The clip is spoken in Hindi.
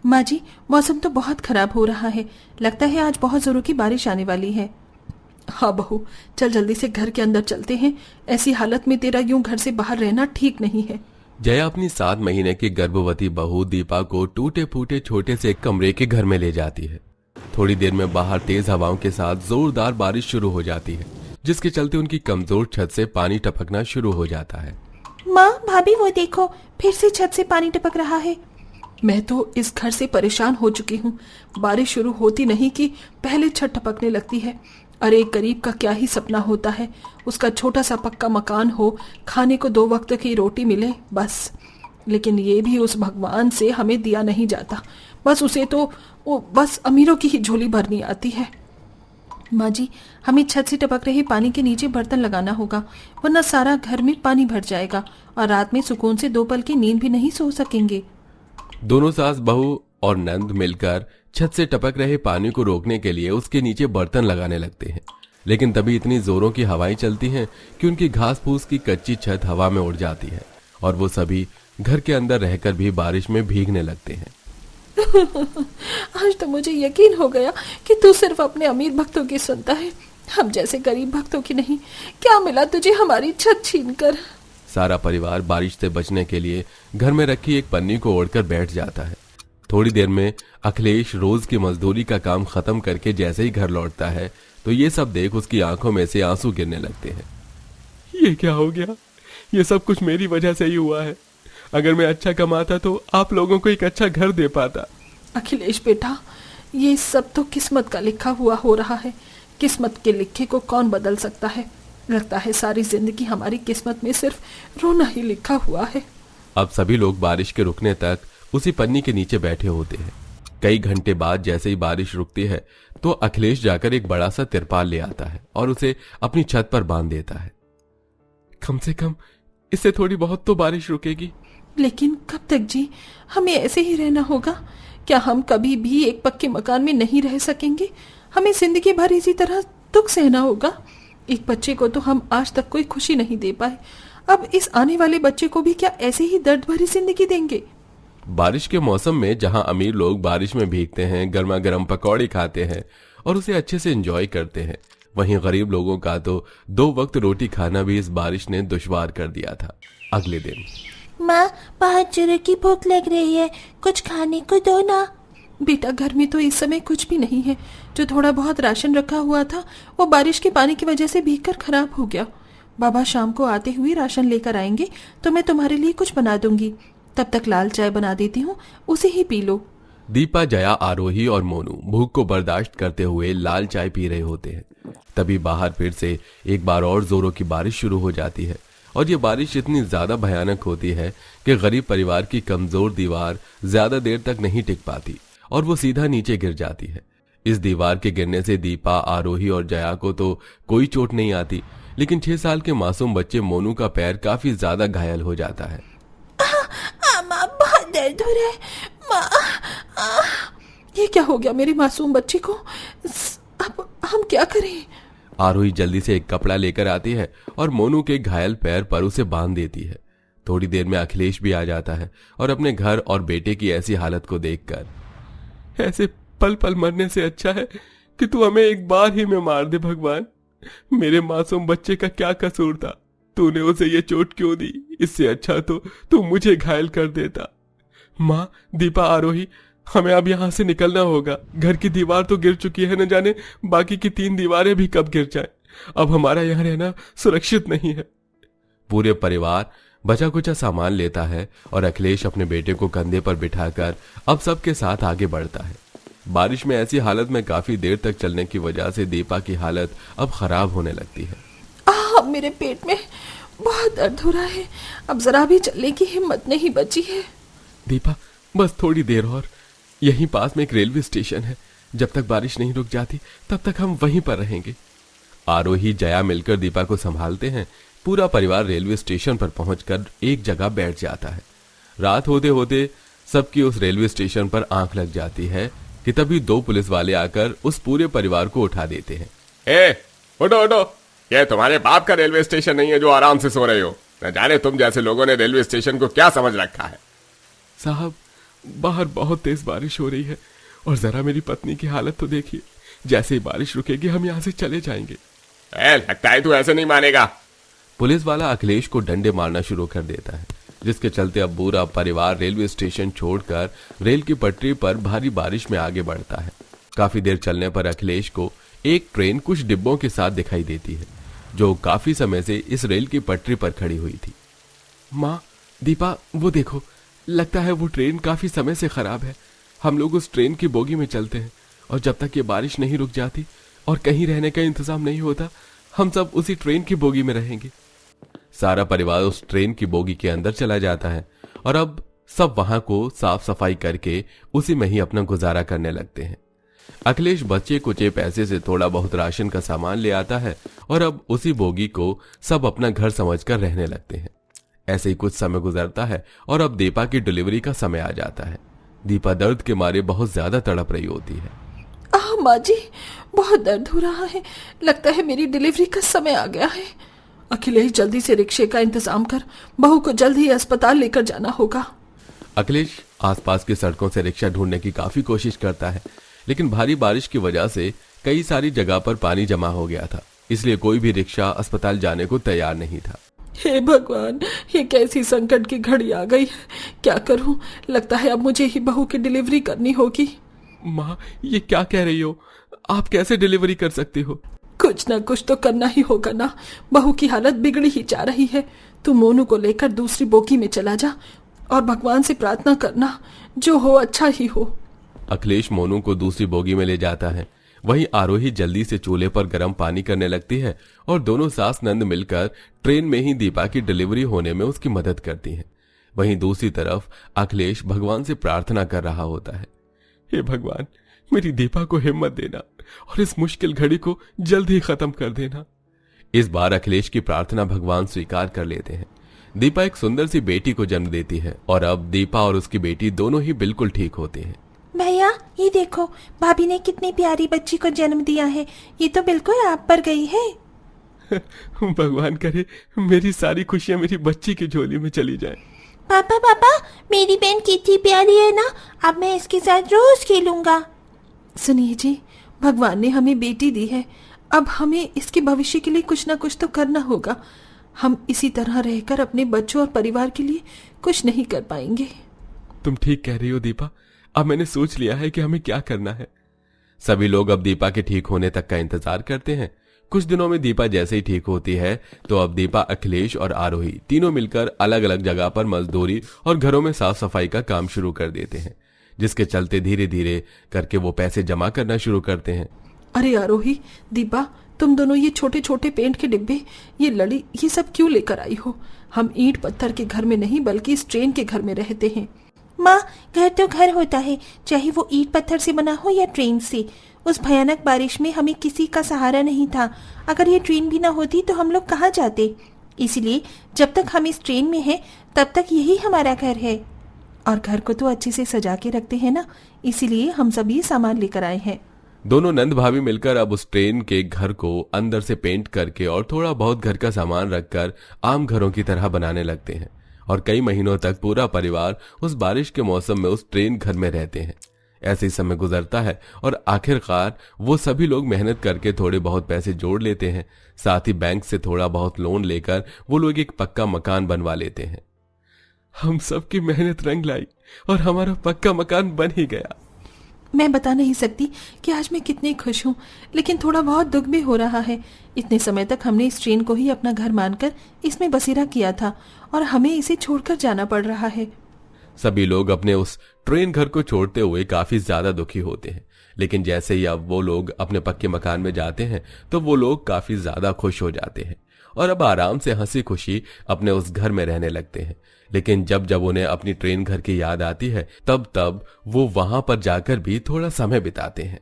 माँ जी, मौसम तो बहुत खराब हो रहा है। लगता है आज बहुत जोरों की बारिश आने वाली है। हाँ बहू, चल जल्दी से घर के अंदर चलते हैं। ऐसी हालत में तेरा यूं घर से बाहर रहना ठीक नहीं है। जया अपनी 7 महीने की गर्भवती बहू दीपा को टूटे फूटे छोटे से एक कमरे के घर में ले जाती है। थोड़ी देर में बाहर तेज हवाओं के साथ जोरदार बारिश शुरू हो जाती है, जिसके चलते उनकी कमजोर छत से पानी टपकना शुरू हो जाता है। माँ, भाभी वो देखो, फिर से छत से पानी टपक रहा है। मैं तो इस घर से परेशान हो चुकी हूँ। बारिश शुरू होती नहीं कि पहले छत टपकने लगती है। अरे एक गरीब का क्या ही सपना होता है, उसका छोटा सा पक्का मकान हो, खाने को 2 वक्त की रोटी मिले, बस। लेकिन ये भी उस भगवान से हमें दिया नहीं जाता। बस उसे तो बस अमीरों की ही झोली भरनी आती है। माँ जी, हमें छत से टपक रहे पानी के नीचे बर्तन लगाना होगा, वरना सारा घर में पानी भर जाएगा और रात में सुकून से 2 पल की नींद भी नहीं सो सकेंगे। दोनों सास बहू और नंद मिलकर छत से टपक रहे पानी को रोकने के लिए उसके नीचे बर्तन लगाने लगते हैं। लेकिन तभी इतनी जोरों की हवाएं चलती हैं कि उनकी घास फूस की कच्ची छत हवा में उड़ जाती है और वो सभी घर के अंदर रहकर भी बारिश में भीगने लगते हैं। आज तो मुझे यकीन हो गया कि तू सिर्फ अपने अमीर भक्तों की सुनता है, हम जैसे गरीब भक्तों की नहीं। क्या मिला तुझे हमारी छत छीनकर? सारा परिवार बारिश से बचने के लिए घर में रखी एक पन्नी को ओढ़कर बैठ जाता है। थोड़ी देर में अखिलेश रोज की मजदूरी का काम खत्म करके जैसे ही घर लौटता है तो ये सब देख उसकी आंखों में से आंसू गिरने लगते हैं। ये क्या हो गया? ये सब कुछ मेरी वजह से ही हुआ है। अगर मैं अच्छा कमाता तो आप लोगों को एक अच्छा घर दे पाता। अखिलेश बेटा, ये सब तो किस्मत का लिखा हुआ हो रहा है। किस्मत के लिखे को कौन बदल सकता है? लगता है सारी जिंदगी हमारी किस्मत में सिर्फ रोना ही लिखा हुआ है। अब सभी लोग बारिश के रुकने तक उसी पन्नी के नीचे बैठे होते हैं। कई घंटे बाद जैसे ही बारिश रुकती है तो अखिलेश जाकर एक बड़ा सा तिरपाल ले आता है और उसे अपनी छत पर बांध देता है। कम से कम इससे थोड़ी बहुत तो बारिश रुकेगी। लेकिन कब तक जी? हमें ऐसे ही रहना होगा? क्या हम कभी भी एक पक्के मकान में नहीं रह सकेंगे? हमें जिंदगी भर इसी तरह दुख सहना होगा। एक बच्चे को तो हम आज तक कोई खुशी नहीं दे पाए, अब इस आने वाले बच्चे को भी क्या ऐसे ही दर्द भरी जिंदगी देंगे? बारिश के मौसम में जहां अमीर लोग बारिश में भीगते हैं, गर्मा गर्म पकौड़े खाते हैं और उसे अच्छे से एंजॉय करते हैं, वहीं गरीब लोगों का तो 2 वक्त रोटी खाना भी इस बारिश ने दुश्वार कर दिया था। अगले दिन, माँ, बहुत जोरों की भूख लग रही है, कुछ खाने को दो ना। बेटा, घर में तो इस समय कुछ भी नहीं है। जो थोड़ा बहुत राशन रखा हुआ था वो बारिश के पानी की वजह से भीगकर खराब हो गया। बाबा शाम को आते हुए राशन लेकर आएंगे तो मैं तुम्हारे लिए कुछ बना दूंगी। तब तक लाल चाय बना देती हूँ, उसे ही पी लो। दीपा, जया, आरोही और मोनू भूख को बर्दाश्त करते हुए लाल चाय पी रहे होते हैं। तभी बाहर फिर से एक बार और जोरों की बारिश शुरू हो जाती है और ये बारिश इतनी ज्यादा भयानक होती है कि गरीब परिवार की कमजोर दीवार ज्यादा देर तक नहीं टिक पाती और वो सीधा नीचे गिर जाती है। इस दीवार के गिरने से दीपा, आरोही और जया को तो कोई चोट नहीं आती, लेकिन 6 साल के मासूम बच्चे मोनू का पैर काफी ज्यादा घायल हो जाता है। माँ, बहुत दर्द हो रहा है। माँ, ये क्या हो गया मेरे मासूम बच्चे को? अब हम क्या करें? आरोही जल्दी से एक कपड़ा लेकर आती है और मोनू के घायल पैर पर उसे बांध देती है। थोड़ी देर में अखिलेश भी आ जाता है और अपने घर और बेटे की ऐसी हालत को देखकर, ऐसे पल पल मरने से अच्छा है कि तू हमें एक बार ही में मार दे भगवान। मेरे मासूम बच्चे का क्या कसूर था? तूने उसे ये चोट क्यों दी? इससे अच्छा तो तू मुझे घायल कर देता। माँ, दीपा, आरोही, हमें अब यहाँ से निकलना होगा। घर की दीवार तो गिर चुकी है, न जाने बाकी की 3 दीवारें भी कब गिर जाएं। अब हमारा यहाँ रहना सुरक्षित नहीं है। पूरे परिवार बचा कुचा सामान लेता है और अखिलेश अपने बेटे को कंधे पर बिठाकर अब सबके साथ आगे बढ़ता है। बारिश में ऐसी हालत में काफी देर तक चलने की वजह से दीपा की हालत अब खराब होने लगती है। मेरे पेट में बहुत दर्द हो रहा है, अब जरा भी चलने की हिम्मत नहीं बची है। दीपा, बस थोड़ी देर और। यहीं पास में एक रेलवे स्टेशन है, जब तक बारिश नहीं रुक जाती तब तक हम वहीं पर रहेंगे। आरोही, जया मिलकर दीपा को संभालते हैं। पूरा परिवार रेलवे स्टेशन पर पहुंचकर एक जगह बैठ जाता है। रात होते होते सबकी उस रेलवे स्टेशन पर आंख लग जाती है कि तभी 2 पुलिस वाले आकर उस पूरे परिवार को उठा देते हैं। उठो उठो, ये तुम्हारे बाप का रेलवे स्टेशन नहीं है जो आराम से सो रहे हो। न जाने तुम जैसे लोगों ने रेलवे स्टेशन को क्या समझ रखा है। साहब, बाहर बहुत तेज बारिश हो रही है और जरा मेरी पत्नी की हालत तो देखिए। जैसे ही बारिश रुकेगी हम यहाँ से चले जाएंगे। लगता है तू ऐसे नहीं मानेगा। पुलिस वाला अखिलेश को डंडे मारना शुरू कर देता है, जिसके चलते अब पूरा परिवार रेलवे स्टेशन छोड़कर रेल की पटरी पर भारी बारिश में आगे बढ़ता है। काफी देर चलने पर अखिलेश को एक ट्रेन कुछ डिब्बों के साथ दिखाई देती है, जो काफी समय से इस रेल की पटरी पर खड़ी हुई थी। माँ, दीपा, वो देखो, लगता है वो ट्रेन काफी समय से खराब है। हम लोग उस ट्रेन की बोगी में चलते हैं और जब तक ये बारिश नहीं रुक जाती और कहीं रहने का इंतजाम नहीं होता, हम सब उसी ट्रेन की बोगी में रहेंगे। सारा परिवार उस ट्रेन की बोगी के अंदर चला जाता है और अब सब वहां को साफ सफाई करके उसी में ही अपना गुजारा करने लगते हैं। अखिलेश बच्चे कुचे पैसे से थोड़ा बहुत राशन का सामान ले आता है और अब उसी बोगी को सब अपना घर समझकर रहने लगते हैं। ऐसे ही कुछ समय गुजरता है और अब दीपा की डिलीवरी का समय आ जाता है। दीपा दर्द के मारे बहुत ज्यादा तड़प रही होती है। माँ जी, बहुत दर्द हो रहा है। लगता है मेरी डिलीवरी का समय आ गया है। अखिलेश, जल्दी से रिक्शे का इंतजाम कर, बहू को जल्द ही अस्पताल लेकर जाना होगा। अखिलेश आसपास की सड़कों से रिक्शा ढूंढने की काफी कोशिश करता है, लेकिन भारी बारिश की वजह से कई सारी जगह पर पानी जमा हो गया था, इसलिए कोई भी रिक्शा अस्पताल जाने को तैयार नहीं था। हे भगवान, ये कैसी संकट की घड़ी आ गई है। क्या करूं? लगता है अब मुझे ही बहू की डिलीवरी करनी होगी। माँ, ये क्या कह रही हो? आप कैसे डिलीवरी कर सकती हो? कुछ ना कुछ तो करना ही होगा ना। बहू की हालत बिगड़ी ही जा रही है। तू मोनू को लेकर दूसरी बोगी में चला जा और भगवान से प्रार्थना करना, जो हो अच्छा ही हो। अखिलेश मोनू को दूसरी बोगी में ले जाता है। वहीं आरोही जल्दी से चूल्हे पर गर्म पानी करने लगती है और दोनों सास नंद मिलकर ट्रेन में ही दीपा की डिलीवरी होने में उसकी मदद करती हैं। वहीं दूसरी तरफ अखिलेश भगवान से प्रार्थना कर रहा होता है। हे भगवान, मेरी दीपा को हिम्मत देना और इस मुश्किल घड़ी को जल्द ही खत्म कर देना। इस बार अखिलेश की प्रार्थना भगवान स्वीकार कर लेते हैं। दीपा एक सुंदर सी बेटी को जन्म देती है और अब दीपा और उसकी बेटी दोनों ही बिल्कुल ठीक होते हैं। भैया, ये देखो, भाभी ने कितनी प्यारी बच्ची को जन्म दिया है। ये तो बिल्कुल आप पर गई है। भगवान करे मेरी सारी खुशियां मेरी बच्ची की झोली में चली जाएं। पापा पापा, मेरी बहन कितनी प्यारी है ना। अब मैं इसके साथ रोज खेलूंगा। सुनिए जी, भगवान ने हमें बेटी दी है, अब हमें इसके भविष्य के लिए कुछ ना कुछ तो करना होगा। हम इसी तरह रहकर अपने बच्चों और परिवार के लिए कुछ नहीं कर पाएंगे। तुम ठीक कह रही हो दीपा। अब मैंने सोच लिया है कि हमें क्या करना है। सभी लोग अब दीपा के ठीक होने तक का इंतजार करते हैं। कुछ दिनों में दीपा जैसे ही ठीक होती है तो अब दीपा, अखिलेश और आरोही तीनों मिलकर अलग अलग जगह पर मजदूरी और घरों में साफ सफाई का काम शुरू कर देते हैं, जिसके चलते धीरे धीरे करके वो पैसे जमा करना शुरू करते हैं। अरे आरोही, दीपा, तुम दोनों ये छोटे छोटे पेंट के डिब्बे, ये लड़ी, ये सब क्यों लेकर आई हो? हम ईंट पत्थर के घर में नहीं बल्कि इस ट्रेन के घर में रहते हैं। माँ, घर तो घर होता है, चाहे वो ईंट पत्थर से बना हो या ट्रेन से। उस भयानक बारिश में हमें किसी का सहारा नहीं था। अगर ये ट्रेन भी ना होती तो हम लोग कहाँ जाते। इसलिए जब तक हम इस ट्रेन में हैं तब तक यही हमारा घर है। और घर को तो अच्छे से सजा के रखते हैं ना, इसीलिए हम सब ये सामान लेकर आए हैं। दोनों नंद भाभी मिलकर अब उस ट्रेन के घर को अंदर से पेंट करके और थोड़ा बहुत घर का सामान रखकर आम घरों की तरह बनाने लगते हैं और कई महीनों तक पूरा परिवार उस बारिश के मौसम में उस ट्रेन घर में रहते हैं। ऐसे ही समय गुजरता है और आखिरकार वो सभी लोग मेहनत करके थोड़े बहुत पैसे जोड़ लेते हैं। साथ ही बैंक से थोड़ा बहुत लोन लेकर वो लोग एक पक्का मकान बनवा लेते हैं। हम सबकी मेहनत रंग लाई और हमारा पक्का मकान बन ही गया। मैं बता नहीं सकती कि आज मैं कितनी खुश हूँ, लेकिन थोड़ा बहुत दुख भी हो रहा है। इतने समय तक हमने इस ट्रेन को ही अपना घर मानकर इसमें बसेरा किया था और हमें इसे छोड़कर जाना पड़ रहा है। सभी लोग अपने उस ट्रेन घर को छोड़ते हुए काफी ज्यादा दुखी होते हैं, लेकिन जैसे ही अब वो लोग अपने पक्के मकान में जाते हैं तो वो लोग काफी ज्यादा खुश हो जाते हैं और अब आराम से हंसी खुशी अपने उस घर में रहने लगते हैं। लेकिन जब जब उन्हें अपनी ट्रेन घर की याद आती है तब तब वो वहां पर जाकर भी थोड़ा समय बिताते हैं।